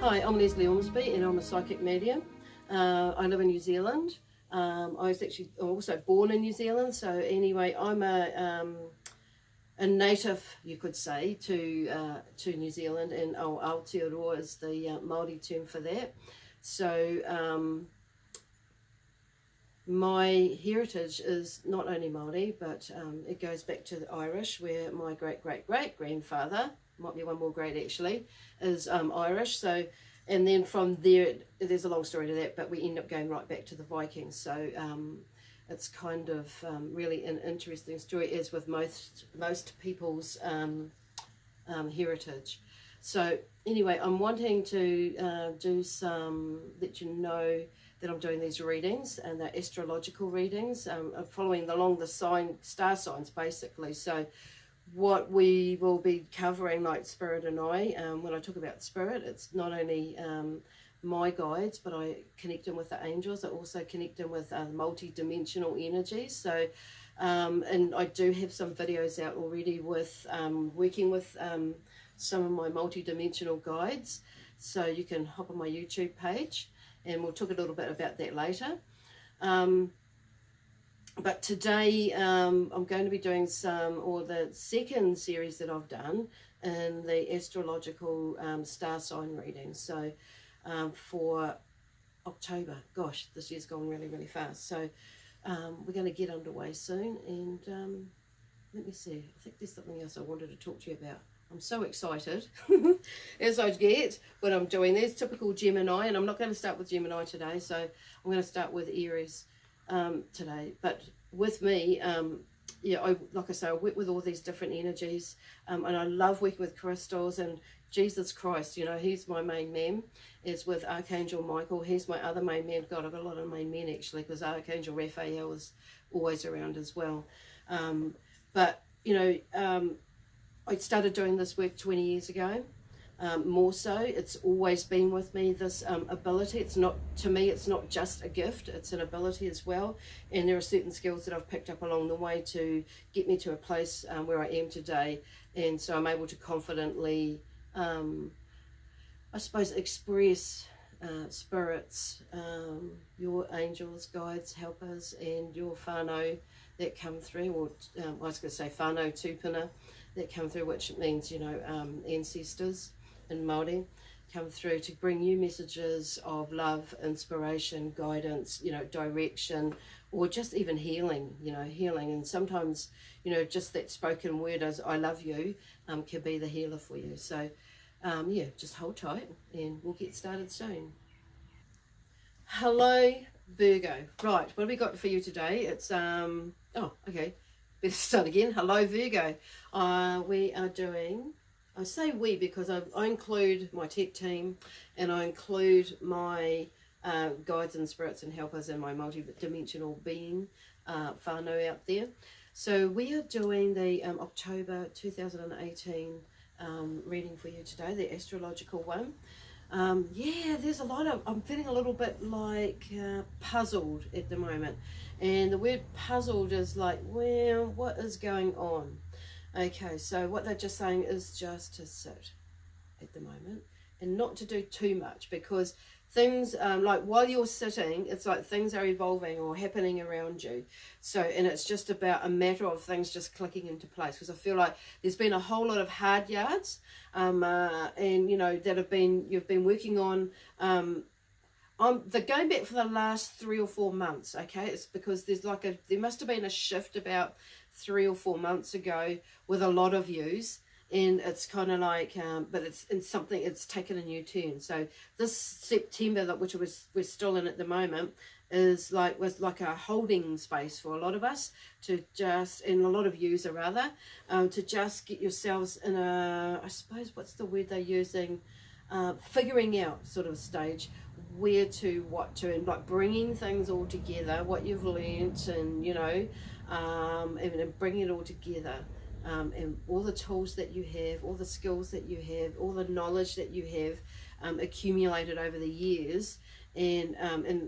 Hi, I'm Lesley Ormsby and I'm a psychic medium. I live in New Zealand. I was actually also born in New Zealand, so anyway, I'm a native, you could say, to New Zealand, and Aotearoa is the Māori term for that. So my heritage is not only Māori, but it goes back to the Irish, where my great-great-great-grandfather, might be one more great actually, is Irish. So, and then from there, there's a long story to that, but we end up going right back to the Vikings. So it's kind of really an interesting story, as with most people's heritage. So anyway, I'm wanting to let you know that I'm doing these readings, and they're astrological readings. I'm following along the star signs basically. So what we will be covering, like Spirit and I, when I talk about Spirit, it's not only my guides, but I connect in with the angels. I also connect in with multi-dimensional energies. So and I do have some videos out already with working with some of my multi-dimensional guides, so you can hop on my YouTube page and we'll talk a little bit about that later. But today I'm going to be doing the second series that I've done in the astrological star sign readings. So for October, gosh, this year's gone really, really fast. So we're going to get underway soon, and let me see, I think there's something else I wanted to talk to you about. I'm so excited as I get when I'm doing this. Typical Gemini, and I'm not going to start with Gemini today, so I'm going to start with Aries today. But with me, yeah, like I say, I work with all these different energies, and I love working with crystals. And Jesus Christ, you know, he's my main man, is with Archangel Michael. He's my other main man. God, I've got a lot of main men actually, because Archangel Raphael is always around as well. But you know, I started doing this work 20 years ago. More so, it's always been with me, this ability. It's not, to me, it's not just a gift, it's an ability as well. And there are certain skills that I've picked up along the way to get me to a place where I am today. And so I'm able to confidently, I suppose, express spirits, your angels, guides, helpers, and your whānau that come through, or I was going to say whānau tūpuna that come through, which means, you know, ancestors in Māori, come through to bring you messages of love, inspiration, guidance, you know, direction, or just even healing, you know, healing. And sometimes, you know, just that spoken word as I love you can be the healer for you. So yeah, just hold tight and we'll get started soon. Hello Virgo. Right, what have we got for you today? It's oh, okay, let's start again. Hello Virgo. We are doing, I say we because I include my tech team, and I include my guides and spirits and helpers and my multi-dimensional being whānau out there. So we are doing the October 2018 reading for you today, the astrological one. Yeah, there's a lot of, I'm feeling a little bit like puzzled at the moment. And the word puzzled is like, well, what is going on? Okay, so what they're just saying is just to sit at the moment and not to do too much, because things, like while you're sitting, it's like things are evolving or happening around you. So, and it's just about a matter of things just clicking into place, because I feel like there's been a whole lot of hard yards, and you know, that you've been working on, they're going back for the last 3 or 4 months. Okay, it's because there must have been a shift about 3 or 4 months ago with a lot of yous, and it's kind of like but it's taken a new turn. So this September, that which we're still in at the moment, was like a holding space for a lot of us to just, and a lot of yous rather, to just get yourselves in a, I suppose, what's the word they're using, figuring out sort of stage, where to, what to, and like bringing things all together, what you've learnt, and you know, and bringing it all together, and all the tools that you have, all the skills that you have, all the knowledge that you have accumulated over the years, and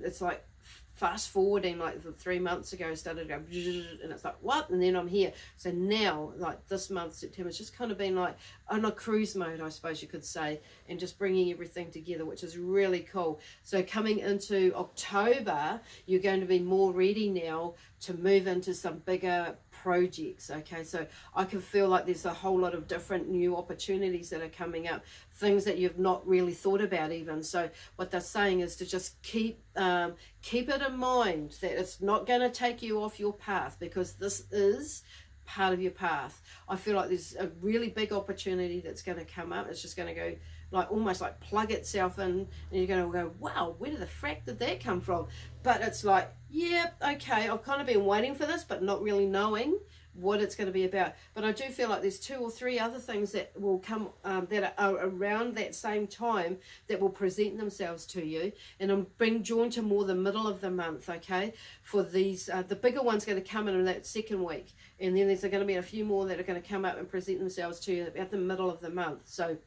it's like fast forwarding, like 3 months ago, I started to go, and it's like, what? And then I'm here. So now, like this month, September, it's just kind of been like on a cruise mode, I suppose you could say, and just bringing everything together, which is really cool. So coming into October, you're going to be more ready now to move into some bigger projects. Okay, so I can feel like there's a whole lot of different new opportunities that are coming up, things that you've not really thought about even. So what they're saying is to just keep it in mind that it's not going to take you off your path, because this is part of your path. I feel like there's a really big opportunity that's going to come up. It's just going to go like almost like plug itself in, and you're going to go, wow, where the frack did that come from? But it's like, yeah, okay, I've kind of been waiting for this, but not really knowing what it's going to be about. But I do feel like there's 2 or 3 other things that will come that are around that same time that will present themselves to you, and I'm being drawn to more the middle of the month. Okay, for these the bigger one's going to come in that second week, and then there's going to be a few more that are going to come up and present themselves to you at the middle of the month. So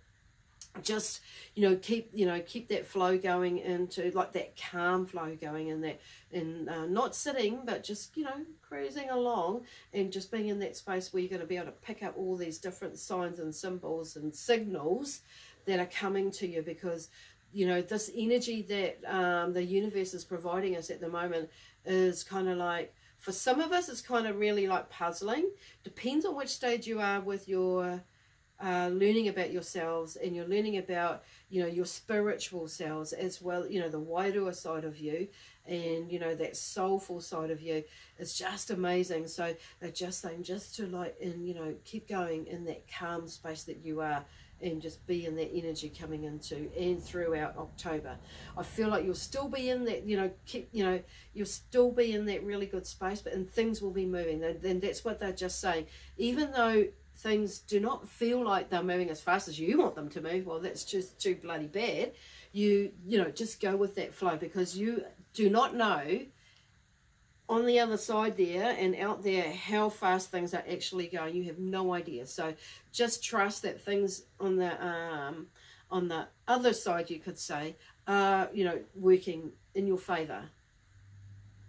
just keep that flow going, into like that calm flow going, in that, and not sitting, but just cruising along, and just being in that space where you're going to be able to pick up all these different signs and symbols and signals that are coming to you, because this energy that the universe is providing us at the moment is kind of like, for some of us it's kind of really like puzzling. Depends on which stage you are with your learning about yourselves, and you're learning about your spiritual selves as well, the wairua side of you, and that soulful side of you. It's just amazing. So they're just saying just to keep going in that calm space that you are, and just be in that energy coming into and throughout October. I feel like you'll still be in that, you'll still be in that really good space, and things will be moving. Then that's what they're just saying. Even though things do not feel like they're moving as fast as you want them to move, well, that's just too bloody bad. Just go with that flow, because you do not know on the other side there and out there how fast things are actually going. You have no idea. So just trust that things on the other side, you could say, are working in your favor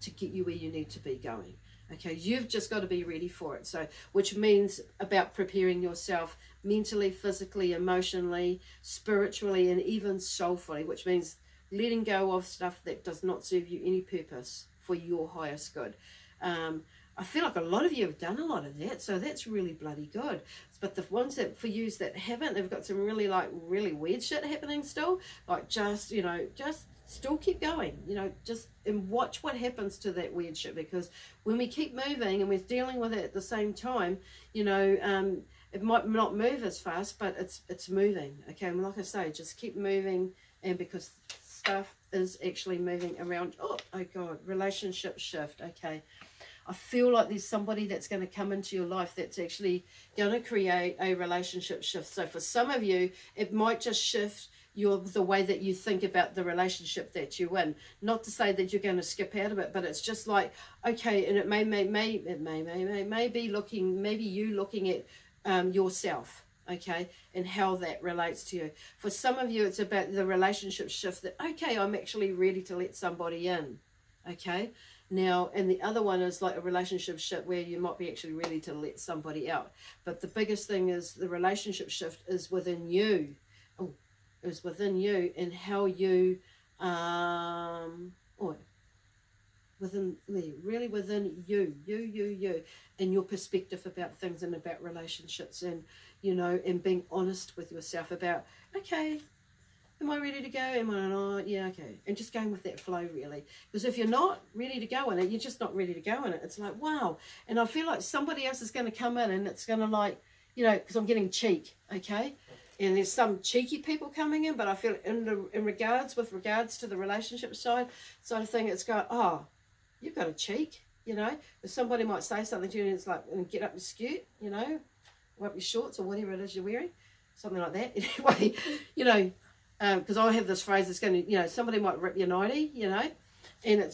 to get you where you need to be going. Okay, you've just got to be ready for it. So, which means about preparing yourself mentally, physically, emotionally, spiritually, and even soulfully, which means letting go of stuff that does not serve you any purpose for your highest good. I feel like a lot of you have done a lot of that, so that's really bloody good. But the ones that for yous that haven't, they've got some really weird shit happening still. Like just still keep going, and watch what happens to that weird shit, because when we keep moving and we're dealing with it at the same time, it might not move as fast, but it's moving. Okay, and like I say, just keep moving, and because stuff is actually moving around. Oh God, relationship shift. Okay, I feel like there's somebody that's going to come into your life that's actually going to create a relationship shift. So for some of you, it might just shift the way that you think about the relationship that you're in. Not to say that you're going to skip out of it, but it's just like, okay, and it may be you looking at yourself, okay, and how that relates to you. For some of you, it's about the relationship shift that, okay, I'm actually ready to let somebody in, okay. Now, and the other one is like a relationship shift where you might be actually ready to let somebody out. But the biggest thing is the relationship shift is within you. Is within you, and how you within you and your perspective about things and about relationships, and and being honest with yourself about, okay, am I ready to go? Am I not? Yeah, okay. And just going with that flow, really. Because if you're not ready to go in it, you're just not ready to go in it. It's like, wow. And I feel like somebody else is going to come in, and it's going to because I'm getting cheek, okay? And there's some cheeky people coming in, but I feel in regards to the relationship side of thing, it's going, oh, you've got a cheek, If somebody might say something to you, and it's like, get up your skirt, wipe your shorts or whatever it is you're wearing, something like that. Anyway, because I have this phrase that's going to, somebody might rip your nightie, and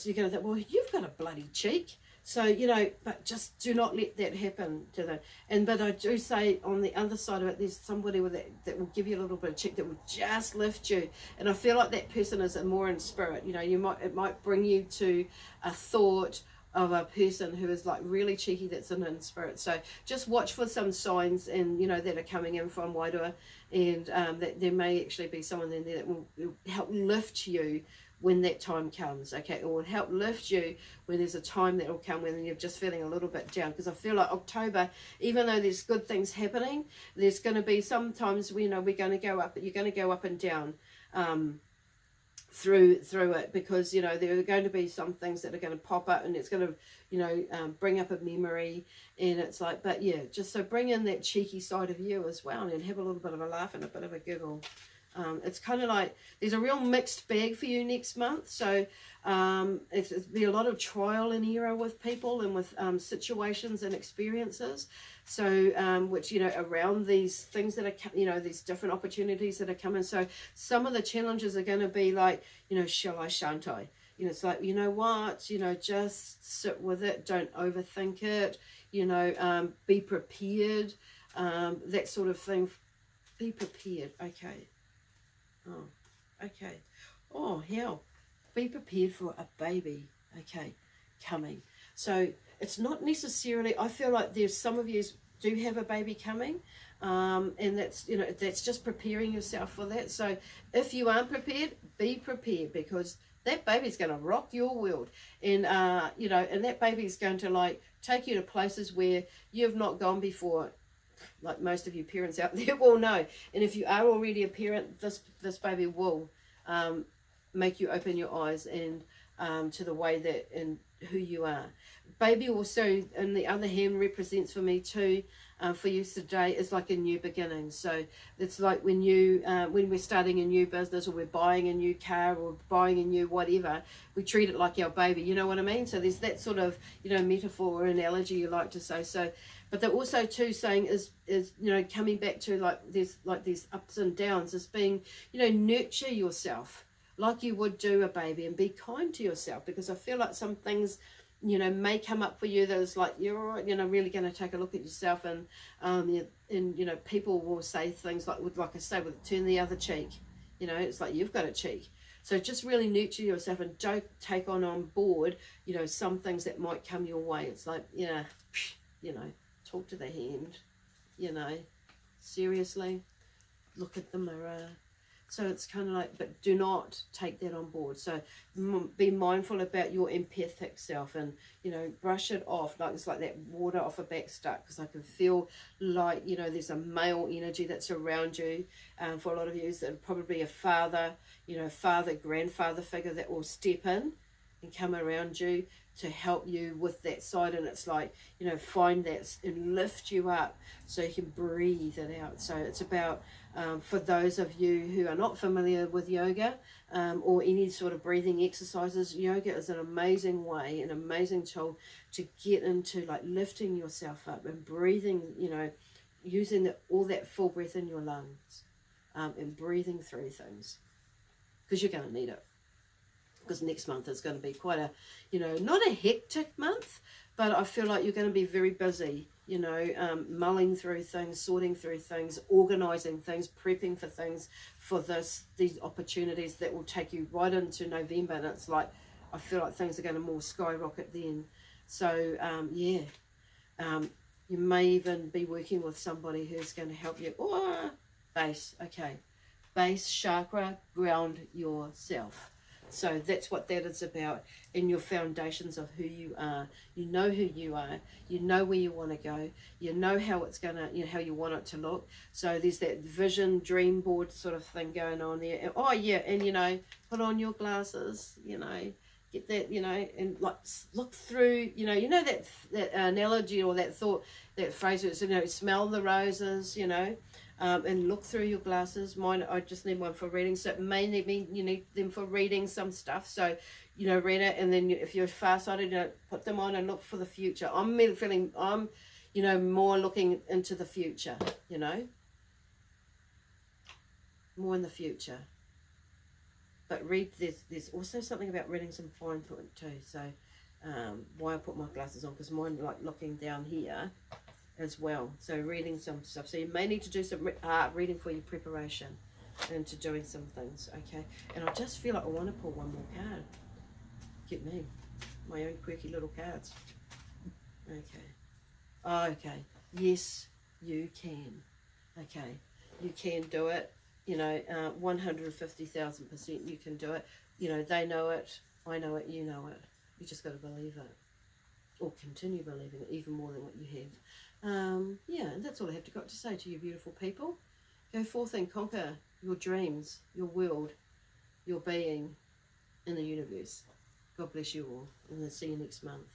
you're going to think, well, you've got a bloody cheek. So, you know, but just do not let that happen to them. But I do say on the other side of it, there's somebody with that will give you a little bit of check, that will just lift you. And I feel like that person is more in spirit. You know, it might bring you to a thought of a person who is like really cheeky, that's in spirit. So just watch for some signs, and you know, that are coming in from Wairua, and that there may actually be someone in there that will help lift you when that time comes, okay, or help lift you when there's a time that will come when you're just feeling a little bit down. Because I feel like October, even though there's good things happening, there's going to be sometimes, you know, we're going to go up, but you're going to go up and down through it, because you know, there are going to be some things that are going to pop up, and it's going to, you know, bring up a memory, and it's like, but yeah, just so bring in that cheeky side of you as well, and have a little bit of a laugh and a bit of a giggle. It's kind of like there's a real mixed bag for you next month. So it'll be a lot of trial and error with people, and with situations and experiences. So which, you know, around these things that are, you know, these different opportunities that are coming. So some of the challenges are going to be like, you know, shall I, shan't I? You know, it's like, you know what, you know, just sit with it. Don't overthink it. You know, be prepared. That sort of thing. Be prepared. Okay. Oh, okay. Oh, hell. Be prepared for a baby, okay, coming. So it's not necessarily, I feel like there's some of you do have a baby coming, and that's, you know, that's just preparing yourself for that. So if you aren't prepared, be prepared, because that baby's going to rock your world. And, you know, and that baby's going to like take you to places where you've not gone before. Like most of you parents out there will know. And if you are already a parent, this baby will make you open your eyes and to the way that and who you are. Baby also, on the other hand, represents for me too, for you today, is like a new beginning. So it's like when we're starting a new business, or we're buying a new car, or buying a new whatever, we treat it like our baby. You know what I mean? So there's that sort of, you know, metaphor or analogy you like to say. So, but they're also too saying is you know, coming back to like these ups and downs, as being, you know, nurture yourself like you would do a baby, and be kind to yourself, because I feel like some things, you know, may come up for you that is like, you're, you know, really going to take a look at yourself, and you know, people will say things like I say, with turn the other cheek, you know, it's like, you've got a cheek. So just really nurture yourself, and don't take on board, you know, some things that might come your way. It's like, you know, talk to the hand, you know, seriously, look at the mirror. So it's kind of like, but do not take that on board. So be mindful about your empathic self, and, you know, brush it off. Like it's like that water off a back stuck, because I can feel like, you know, there's a male energy that's around you. For a lot of you, it's probably a father, you know, grandfather figure that will step in and come around you to help you with that side. And it's like, you know, find that and lift you up so you can breathe it out. So it's about, for those of you who are not familiar with yoga, or any sort of breathing exercises, yoga is an amazing way, an amazing tool to get into like lifting yourself up and breathing, you know, using all that full breath in your lungs, and breathing through things, because you're going to need it. Because next month is going to be quite a, you know, not a hectic month, but I feel like you're going to be very busy, you know, mulling through things, sorting through things, organising things, prepping for things, for these opportunities that will take you right into November. And it's like, I feel like things are going to more skyrocket then. So, yeah, you may even be working with somebody who's going to help you. Oh, base, okay. Base chakra, ground yourself. So that's what that is about, in your foundations of who you are. You know who you are. You know where you want to go. You know how it's going to, you know, how you want it to look. So there's that vision, dream board sort of thing going on there. And, oh, yeah, and, you know, put on your glasses, you know, get that, you know, and like look through, you know that analogy or that thought, that phrase is, you know, smell the roses, you know. And look through your glasses. Mine, I just need one for reading, so it may mean you need them for reading some stuff. So, you know, read it, and then if you're farsighted, you know, put them on and look for the future. I'm feeling, you know, more looking into the future, you know, more in the future. But read, there's also something about reading some fine print too. So Why I put my glasses on, because mine like looking down here as well. So reading some stuff. So you may need to do some reading for your preparation into doing some things, okay? And I just feel like I want to pull one more card. Get me. My own quirky little cards. Okay. Okay. Yes, you can. Okay. You can do it. You know, 150,000% you can do it. You know, they know it. I know it. You know it. You just got to believe it. Or continue believing it even more than what you have. Yeah, and that's all I have got to say to you beautiful people. Go forth and conquer your dreams, your world, your being in the universe. God bless you all, and I'll see you next month.